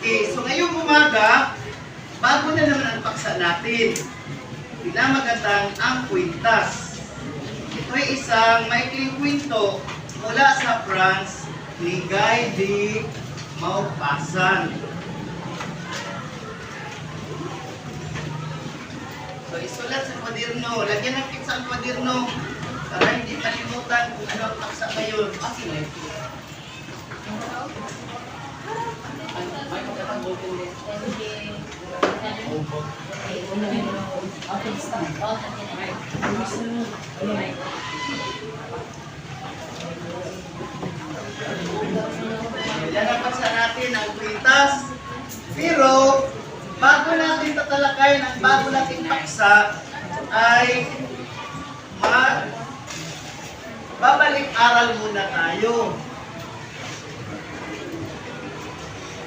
Okay, so ngayong umaga, bago na naman ang paksa natin. Pinamagatang ang kwintas. Ito ay isang maikling kwento mula sa France ni Guy de Maupassant. So isulat sa kwaderno, lagyan ng pizza ang kwaderno para hindi kalimutan kung ano ang paksa ngayon. Okay. Lalaban sa natin ang kwintas. Pero, bago natin tatalakayin ang bago nating paksa, ay babalik aral muna tayo.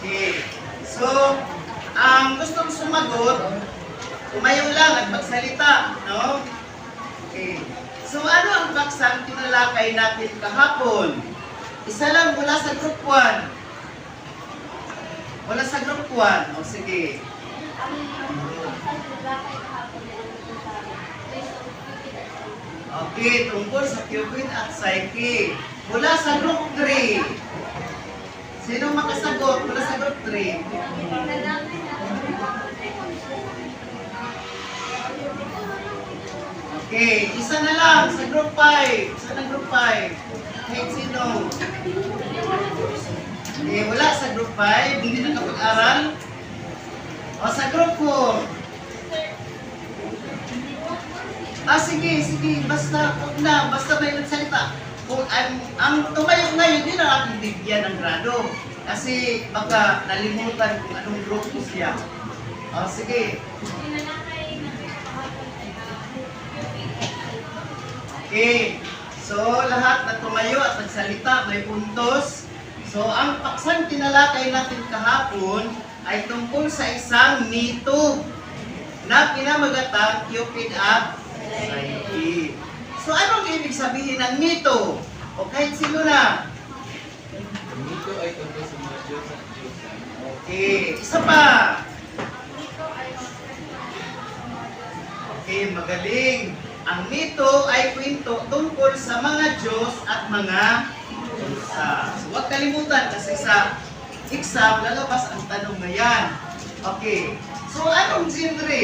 Okay. So, ang gustong sumagot, tumayo lang at magsalita, no? Okay. So, ano ang paksang tinalakay natin kahapon? Isa lang mula sa group 1. Mula sa group 1. O, sige. Okay, tungkol sa Cupid at Psyche. Mula sa group 3. Sino makasagot mula sa group 3? Okay, isa na lang sa group 5. Isa na group 5. Kahit sino. Okay, wala sa group 5. Hindi nakapag-aral. O sa group 4. Sige. Basta may nagsalita. Kung ang tumayo ngayon, hindi na ating bigyan ng grado. Kasi baka nalimutan kung anong group ko siya. Sige. Okay. So, lahat na tumayo at nagsalita, may puntos. So, ang paksang tinalakay natin kahapon ay tungkol sa isang mito na pinamagatang Cupid at Psyche. So, anong ibig sabihin ng mito? O kahit sino na? Mito ay tungkol sa mga Diyos at Diyosan. Okay, isa pa. Okay, magaling. Ang mito ay kwento tungkol sa mga Diyos at mga Diyosa. So, huwag kalimutan kasi sa exam, lalabas ang tanong na yan. Okay, so anong genre?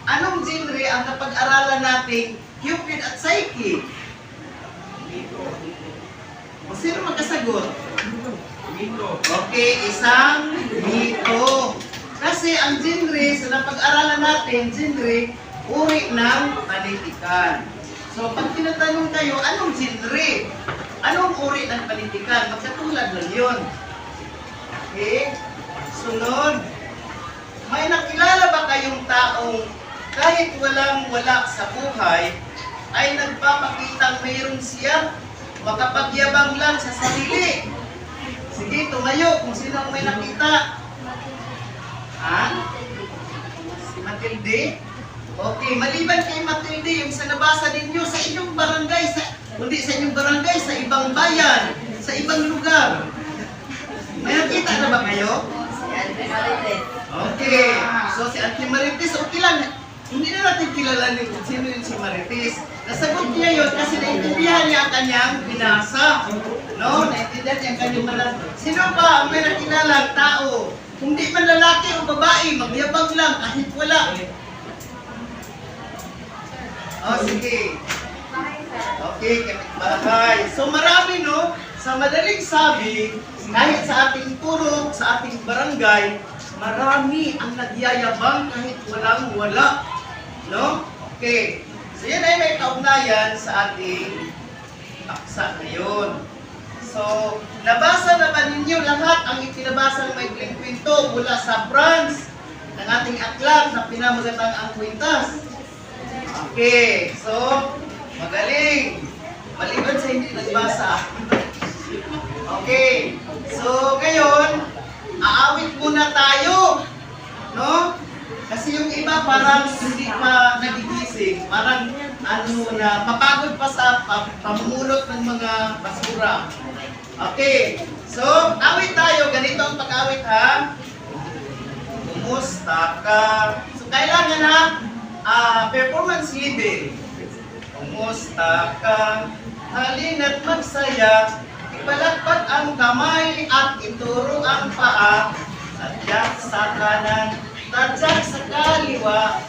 Anong genre ang napag-aralan nating Cupid at Psyche? O sino magkasagot? Mito. Okay, isang mito. Kasi ang genre sa napag-aralan natin, genre, uri ng panitikan. So, pag tinatanong kayo, anong genre? Anong uri ng panitikan? Magkatulad lang yun. Okay? Sunod. May nakilala ba kayong taong kahit wala sa buhay, ay nagpapakitang mayroon siya, makapagyabang lang sa sarili? Sige, tumayo kung sino ang may nakita. Si Matilde? Okay, maliban kay Matilde, yung sa nabasa ninyo sa inyong barangay, kundi sa inyong barangay, sa ibang bayan, sa ibang lugar. May nakita na ba kayo? Okay, so si Auntie Marites, okay lang. Hindi na natin kilalanin kung sino yun si Marites. Nasagot niya yun kasi naintindihan niya ang kanyang binasa. No? Naintindihan niya ang kanyang binasa. Sino ba ang may nakilalang tao? Kung di man lalaki o babae, magyabang lang kahit wala. Sige. Okay, kapitbahay. So marami, no? Sa madaling sabi, kahit sa ating turok, sa ating barangay, marami ang nagyayabang kahit walang-wala. No? Okay. So yan ay may kaugnayan sa ating paksa ngayon. So, nabasa na ba ninyo lahat ang ipinabasang maikling kwento mula sa France ng ating aklat na pinamagatang ang kwintas? Okay. So, magaling. Maliban sa hindi nagbasa. Okay. So, ngayon, aawit muna tayo. No? Kasi yung iba parang hindi pa nagigising. Parang papagod pa sa pamumulot ng mga basura. Okay. So, awit tayo. Ganito ang pag-awit ha. ka? Kumusta ka? So, kailangan performance level. Kumusta ka? Halina't magsaya. Ipalakpak ang kamay at ituro ang paa. Tadyak sa kanan, tadyak sa kaliwa.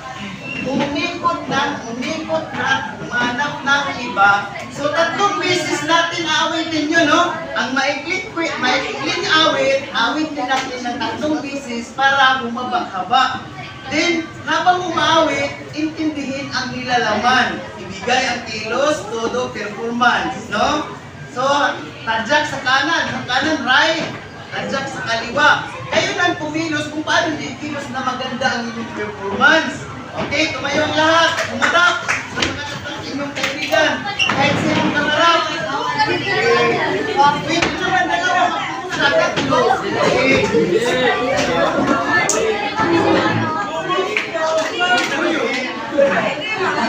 Umikot na, humanap ng iba. So, 3 beses natin awitin yun, no? Ang maikling awit, awitin natin ng 3 beses para bumaba-haba. Then, habang umawit, intindihin ang nilalaman. Ibigay ang kilos, todo, performance, no? So, tadyak sa kanan right. Tadyak sa kaliwa. Kayo nang kumilos kung paano i-kilos na maganda ang inyong performance. Okay, tumayo ang lahat. Umarap sa mga inyong kaibigan. Kahit silang kaharap. Wait naman dalawa. Sa tatlo.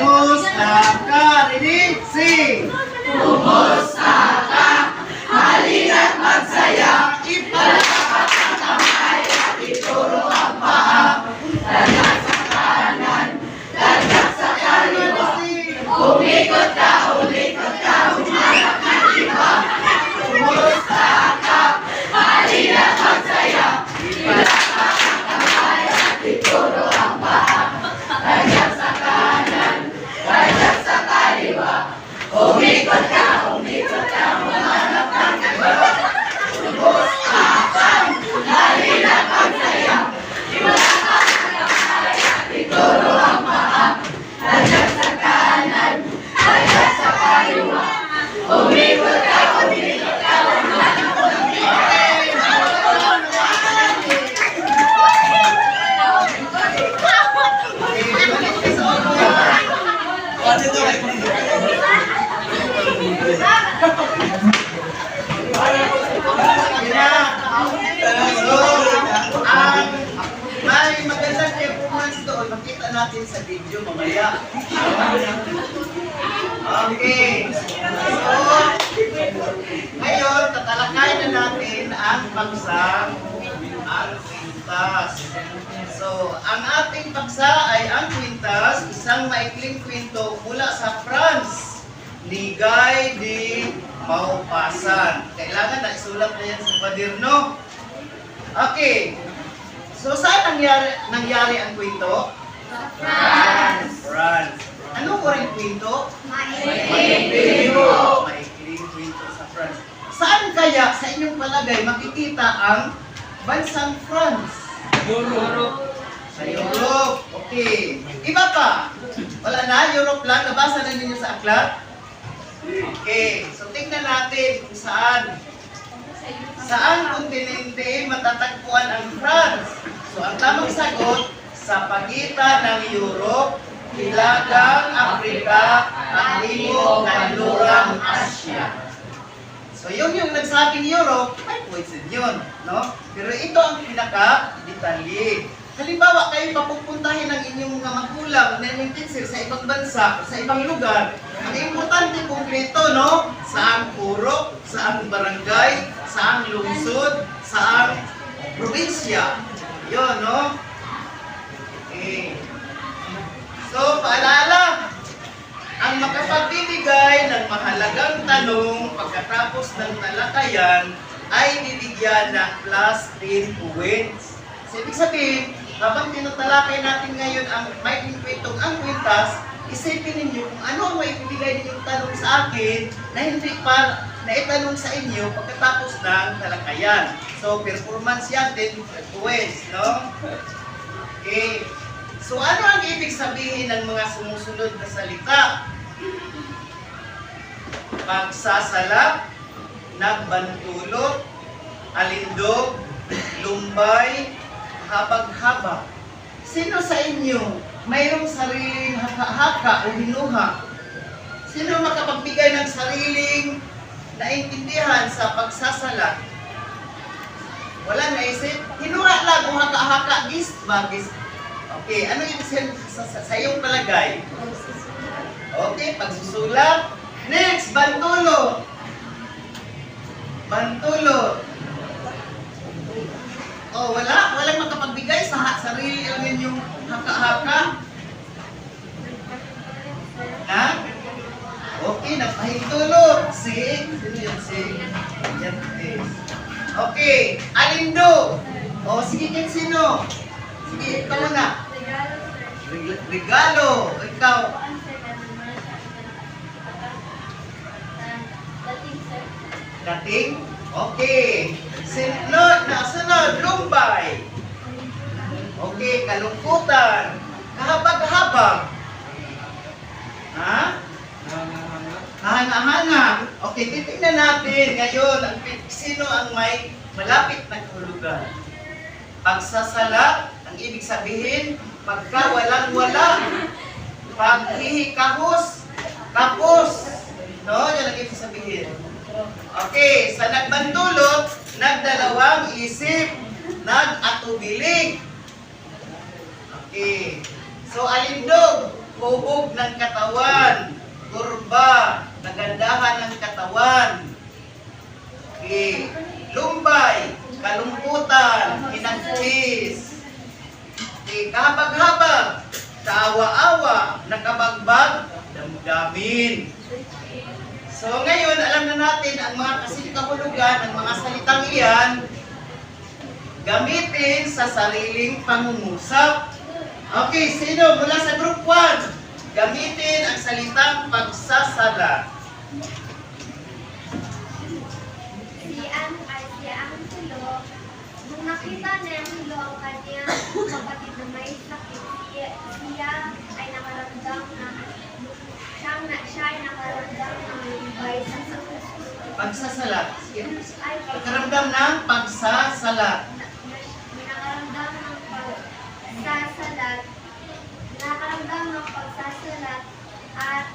Kumusta ka? Ready? Sing! Kumusta ka? Halina't magsaya. Ipalakpak ang kamay at ituro ang paa. Tadyak sa kanan, tadyak sa kaliwa. Umikot ka, humanap ng iba. Kumusta ka? Halina't magsaya. Ipalakpak ang kamay at ituro ang paa. Tadyak sa kanan, tadyak sa kaliwa. Umikot ka, humanap ng iba. Kumusta ka? Halina't magsaya. Ipalakpak ang kamay at ituro ang paa. Tadyak sa kanan, tadyak sa kaliwa. Umikot ka, humanap ng iba. May magandang performance doon. Makita natin sa video mamaya. Okay. So, ngayon, tatalakay na natin ang pagsang ang kwintas. So, ang ating paksa ay ang kwintas, isang maikling kwento mula sa France. Ligay di Maupasan. Kailangan na isulat na yan sa kwaderno. Okay. So, saan nangyari ang kwento? France. Ano po rin kwento? Maikling kwento sa France. Saan kaya sa inyong palagay makikita ang bansang France? Europe. Sa Europe. Okay. Iba pa? Wala na? Europe lang? Nabasa na ninyo sa aklat? Okay. So, tingnan natin kung saan. Saan kontinente matatagpuan ang France? So, ang tamang sagot, sa pagitan ng Europe, Hilagang Afrika, at Timog Kanlurang Asya. So, yung nagsabing Europe, may poison yun, no? Pero ito ang pinaka-detalye. Halimbawa, kayo papupuntahin ng inyong mga magulang na inyong teacher sa ibang bansa, sa ibang lugar. Ang importante kumpleto, no? Saang purok, saang barangay, saang lungsod, saang probinsya. Yun, no? Okay. So, paalala, ang makapagbibigay ng mahalagang tanong pagkatapos ng talakayan ay bibigyan ng plus 10 points. So, ibig sabihin, habang tinatalakay natin ngayon ang maikling kwentong ang kwintas, isipin ninyo kung ano ang maibibigay ninyong tanong sa akin na hindi pa naitanong sa inyo pagkatapos ng talakayan. So, performance yan, 10 points, no? Okay. So, ano ang ibig sabihin ng mga sumusunod na salita? Pagsasalap, nagbantulot, alindog, lumbay, habag-habag. Sino sa inyo mayroong sariling haka-haka o hinuha? Sino makapagbigay ng sariling naintindihan sa pagsasalat? Wala naisip? Hinuha lang o haka-haka, gis ba? Okay, ano yung sa iyong palagay? Okay, pagsusulat. Next, bantulot. Bantulot. Oh, wala. Walang makapagbigay sa sarili lang yun yung haka-haka. Ha? Okay, nagpahintulot. Si? Sino yun? Si? Yan, is. Okay, Alindo. O, sige, kan sino? Sige, ikaw na. Regalo. Ikaw. Dating? Okay. Sunod na sunod. Lumbay. Okay, kalungkutan. Kahabag-habag. Ha? Hanga-hanga. Hanga-hanga. Okay, titignan natin ngayon sino ang may malapit na kahulugan. Pagsasala, ang ibig sabihin, pagka walang-wala, paghihikahos, kapos. No, yan ang ibig sabihin. Okay, sa nagbantulot, nagdalawang isip, nag-atubilig. Okay. So, alindog, hubog ng katawan, kurba, nagandahan ng katawan. Okay. Lumbay, kalungkutan, hinagpis. Okay. Kahabag-habag, kaawa-awa, nakabagbag, damdamin. So ngayon, alam na natin ang mga kasing-kahulugan ng mga salitang iyan, gamitin sa sariling pangungusap. Okay, sino mula sa group 1? Gamitin ang salitang pagsasala. Si ang tulo, nung nakita niya ang tulo ang kanyang kapatid na may sakit, siya ay nakaramdam na siya ay nakaramdam ng lumbay sa sakit. Pagsasala. Ay, Pagkaramdam ng pagsasala. nakaramdam ng pagsasalat, nakaramdam ng pagsasalat at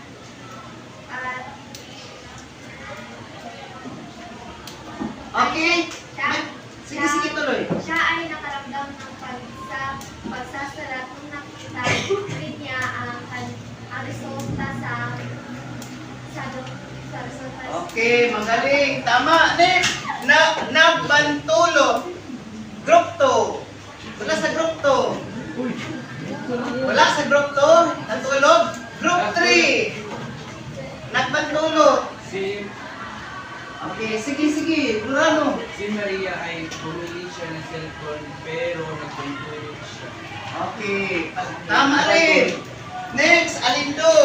Okay? Sige, tuloy. siya ay nakaramdam ng pagsasalat nung nakita niya ang resulta sa resulta. Okay, magaling. Tama. Next, nagbantulot. Group 2. Wala sa group 2. Wala sa group 2. Natulog. Group 3. Nagbantulot. Si Okay, sige. Burano. Si Maria ay bumili siya ng cellphone pero nagpintulot siya. Okay. Tama rin. Next, Alindo.